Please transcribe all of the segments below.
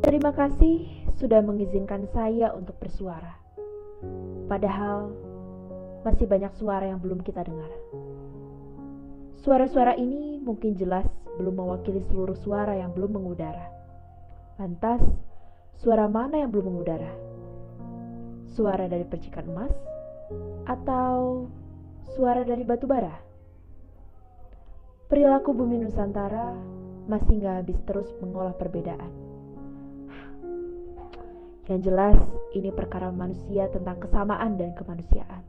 Terima kasih sudah mengizinkan saya untuk bersuara. Padahal masih banyak suara yang belum kita dengar. Suara-suara ini mungkin jelas belum mewakili seluruh suara yang belum mengudara. Lantas, suara mana yang belum mengudara? Suara dari percikan emas? Atau suara dari batu bara? Perilaku bumi Nusantara masih gak habis terus mengolah perbedaan. Yang jelas, ini perkara manusia tentang kesamaan dan kemanusiaan.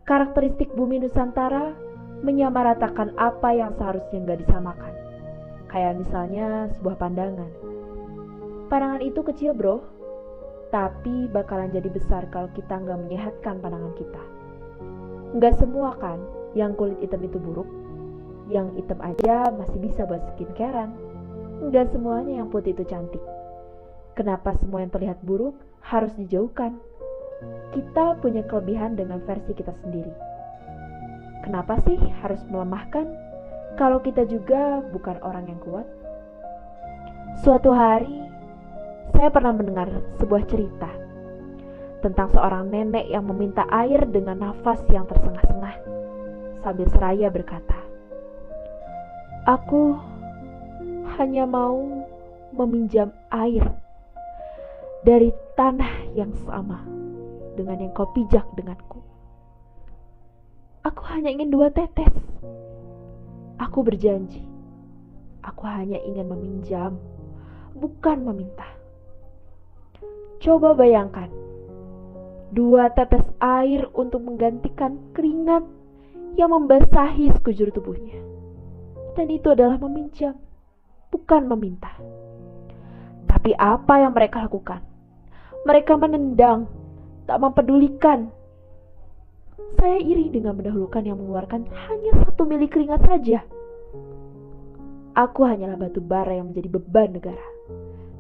Karakteristik bumi Nusantara menyamaratakan apa yang seharusnya gak disamakan. Kayak misalnya sebuah pandangan. Pandangan itu kecil bro, tapi bakalan jadi besar kalau kita gak menyehatkan pandangan kita. Gak semua kan yang kulit hitam itu buruk. Yang hitam aja masih bisa buat skincarean. Gak semuanya yang putih itu cantik. Kenapa semua yang terlihat buruk harus dijauhkan? Kita punya kelebihan dengan versi kita sendiri. Kenapa sih harus melemahkan kalau kita juga bukan orang yang kuat? Suatu hari, saya pernah mendengar sebuah cerita tentang seorang nenek yang meminta air dengan nafas yang tersengah-sengah sambil seraya berkata, "Aku hanya mau meminjam air dari tanah yang sama dengan yang kau pijak denganku. Aku hanya ingin 2 tetes. Aku berjanji, aku hanya ingin meminjam, bukan meminta." Coba bayangkan, 2 tetes air untuk menggantikan keringat yang membasahi sekujur tubuhnya. Dan itu adalah meminjam, bukan meminta. Tapi apa yang mereka lakukan? Mereka menendang, tak mempedulikan. Saya iri dengan mendahulukan yang mengeluarkan hanya 1 mili keringat saja. Aku hanyalah batu bara yang menjadi beban negara.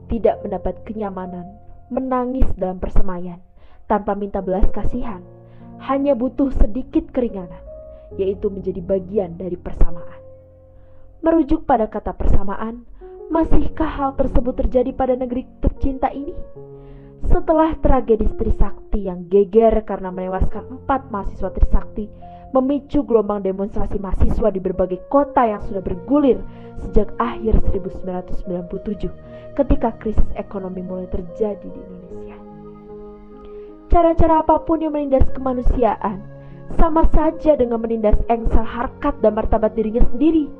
Tidak mendapat kenyamanan, menangis dalam persemaian, tanpa minta belas kasihan. Hanya butuh sedikit keringanan, yaitu menjadi bagian dari persamaan. Merujuk pada kata persamaan, masihkah hal tersebut terjadi pada negeri tercinta ini? Setelah tragedi Trisakti yang geger karena menewaskan 4 mahasiswa Trisakti, memicu gelombang demonstrasi mahasiswa di berbagai kota yang sudah bergulir sejak akhir 1997 ketika krisis ekonomi mulai terjadi di Indonesia. Cara-cara apapun yang menindas kemanusiaan sama saja dengan menindas engsel harkat dan martabat dirinya sendiri.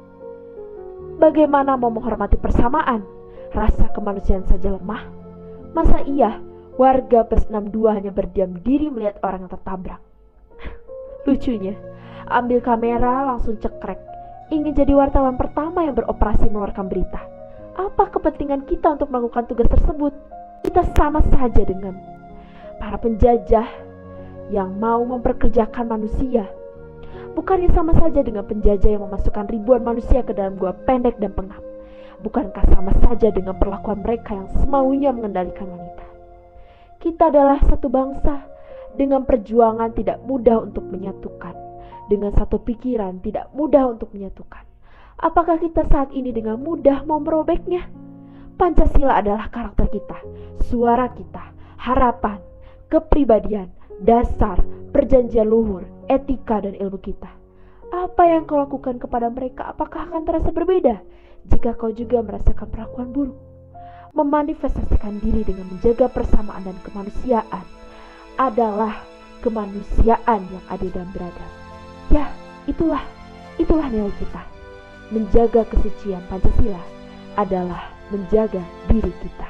Bagaimana mau menghormati persamaan? Rasa kemanusiaan saja lemah. Masa iya warga plus 62 hanya berdiam diri melihat orang yang tertabrak? Lucunya, ambil kamera langsung cekrek. Ingin jadi wartawan pertama yang beroperasi mengeluarkan berita. Apa kepentingan kita untuk melakukan tugas tersebut? Kita sama saja dengan para penjajah yang mau memperkerjakan manusia. Bukannya sama saja dengan penjajah yang memasukkan ribuan manusia ke dalam gua pendek dan pengap? Bukankah sama saja dengan perlakuan mereka yang semaunya mengendalikan wanita? Kita adalah satu bangsa dengan perjuangan tidak mudah untuk menyatukan, dengan satu pikiran tidak mudah untuk menyatukan. Apakah kita saat ini dengan mudah mau merobeknya? Pancasila adalah karakter kita, suara kita, harapan, kepribadian, dasar, perjanjian luhur, etika dan ilmu kita. Apa yang kau lakukan kepada mereka apakah akan terasa berbeda jika kau juga merasakan perlakuan buruk? Memanifestasikan diri dengan menjaga persamaan dan kemanusiaan adalah kemanusiaan yang adil dan beradab. Ya, itulah nilai kita. Menjaga kesucian Pancasila adalah menjaga diri kita.